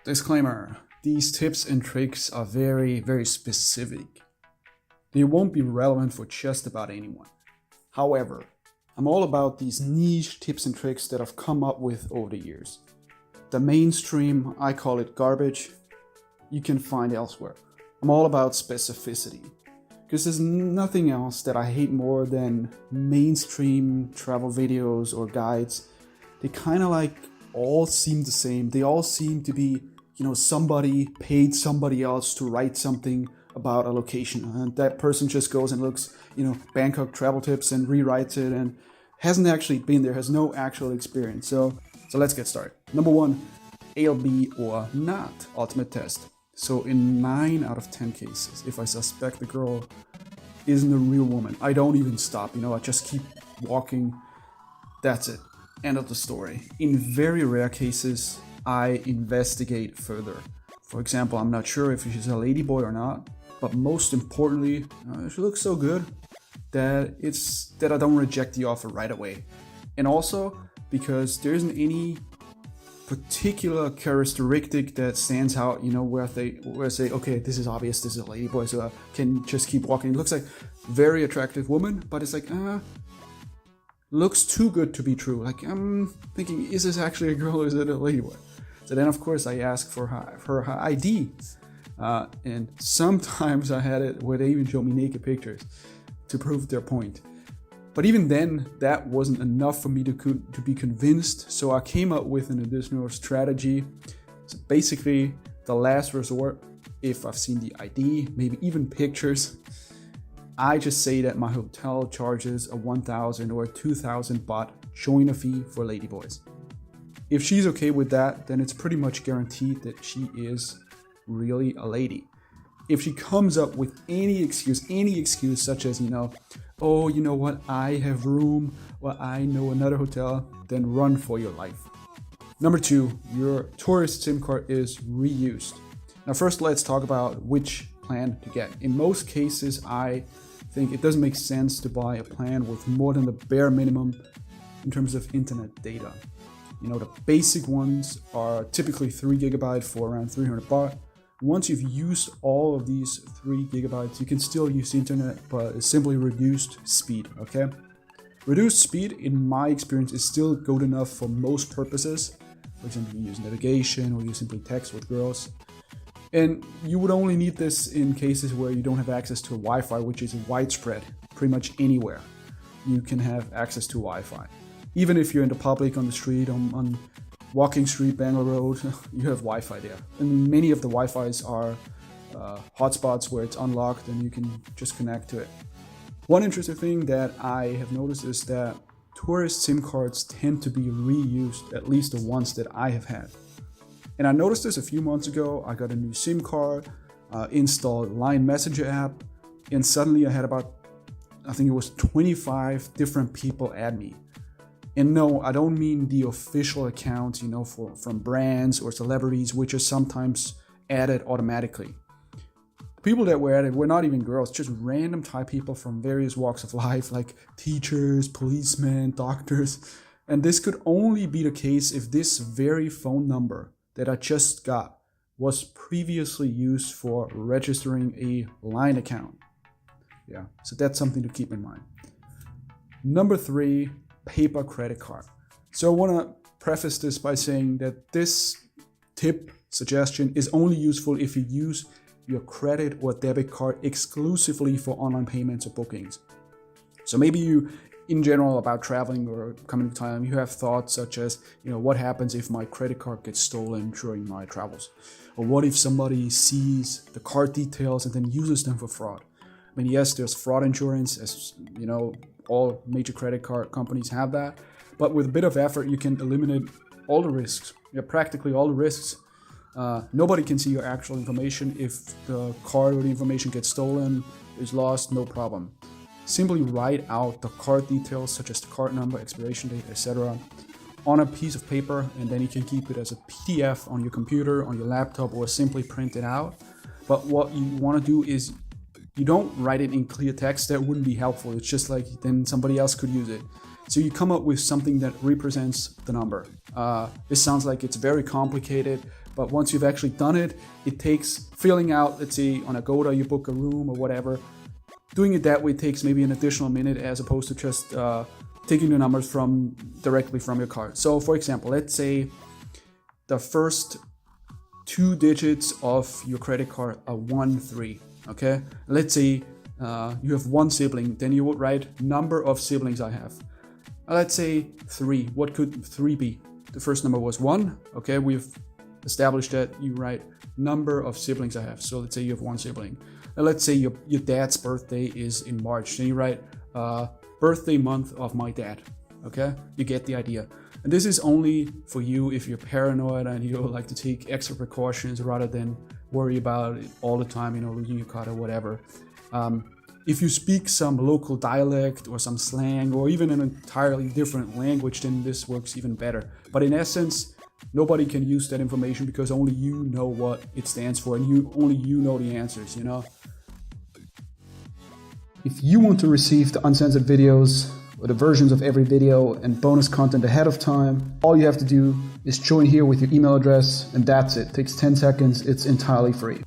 Disclaimer, these tips and tricks are very, very specific. They won't be relevant for just about anyone. However, I'm all about these niche tips and tricks that I've come up with over the years. The mainstream, I call it garbage, you can find elsewhere. I'm all about specificity, because there's nothing else that I hate more than mainstream travel videos or guides. They kind of like all seem the same. They all seem to be, somebody paid somebody else to write something about a location, and that person just goes and looks, Bangkok travel tips and rewrites it and hasn't actually been there, has no actual experience. So let's get started. Number 1, ALB or not ultimate test. So in 9 out of 10 cases, if I suspect the girl isn't a real woman, I don't even stop, I just keep walking. That's it. End of the story. In very rare cases, I investigate further. For example, I'm not sure if she's a ladyboy or not, but most importantly, she looks so good that I don't reject the offer right away. And also because there isn't any particular characteristic that stands out, where I say, okay, this is obvious, this is a ladyboy, so I can just keep walking. It looks like very attractive woman, but it's like, looks too good to be true. Like, I'm thinking, is this actually a girl or is it a ladyboy? So then, of course, I ask for her ID. And sometimes I had it where they even show me naked pictures to prove their point. But even then, that wasn't enough for me to be convinced. So I came up with an additional strategy. So basically, the last resort, if I've seen the ID, maybe even pictures, I just say that my hotel charges a 1,000 or 2,000 baht joiner fee for ladyboys. If she's okay with that, then it's pretty much guaranteed that she is really a lady. If she comes up with any excuse such as, oh, you know what, I have room, or I know another hotel, then run for your life. Number 2, your tourist SIM card is reused. Now first, let's talk about which plan to get. In most cases, I think it doesn't make sense to buy a plan with more than the bare minimum in terms of internet data. The basic ones are typically 3 GB for around 300 baht. Once you've used all of these 3 GB, you can still use the internet, but it's simply reduced speed, okay? Reduced speed, in my experience, is still good enough for most purposes. For example, you use navigation or you simply text with girls. And you would only need this in cases where you don't have access to Wi-Fi, which is widespread, pretty much anywhere. You can have access to Wi-Fi. Even if you're in the public, on the street, on Walking Street, Bangalore Road, you have Wi-Fi there. And many of the Wi-Fis are hotspots where it's unlocked and you can just connect to it. One interesting thing that I have noticed is that tourist SIM cards tend to be reused, at least the ones that I have had. And I noticed this a few months ago. I got a new SIM card, installed Line Messenger app, and suddenly I had about, I think it was 25 different people add me. And no, I don't mean the official accounts, from brands or celebrities, which are sometimes added automatically. The people that were added were not even girls, just random Thai people from various walks of life, like teachers, policemen, doctors. And this could only be the case if this very phone number that I just got was previously used for registering a Line account. Yeah, so that's something to keep in mind. Number 3, paper credit card. So I want to preface this by saying that this tip suggestion is only useful if you use your credit or debit card exclusively for online payments or bookings. So maybe you, in general, about traveling or coming to Thailand, you have thoughts such as, what happens if my credit card gets stolen during my travels? Or what if somebody sees the card details and then uses them for fraud? I mean, yes, there's fraud insurance, as all major credit card companies have that, but with a bit of effort, you can eliminate all the risks, practically all the risks. Nobody can see your actual information. If the card or the information gets stolen, is lost, no problem. Simply write out the card details, such as the card number, expiration date, etc., on a piece of paper, and then you can keep it as a PDF on your computer, on your laptop, or simply print it out. But what you want to do is you don't write it in clear text. That wouldn't be helpful. It's just like then somebody else could use it. So you come up with something that represents the number. This sounds like it's very complicated, But once you've actually done it, it takes filling out, let's say on Agoda, you book a room or whatever. Doing it that way takes maybe an additional minute as opposed to just taking the numbers directly from your card. So for example, let's say the first 2 digits of your credit card are 13, okay? Let's say you have 1 sibling, then you would write number of siblings I have. Let's say 3, what could 3 be? The first number was 1, okay? We've established that you write number of siblings I have. So let's say you have 1 sibling. And let's say your dad's birthday is in March, then you write birthday month of my dad, okay? You get the idea. And this is only for you if you're paranoid and you like to take extra precautions rather than worry about it all the time, losing your card or whatever. If you speak some local dialect or some slang or even an entirely different language, then this works even better. But in essence, nobody can use that information because only you know what it stands for and only you know the answers, If you want to receive the uncensored videos or the versions of every video and bonus content ahead of time, all you have to do is join here with your email address, and that's it. It takes 10 seconds. It's entirely free.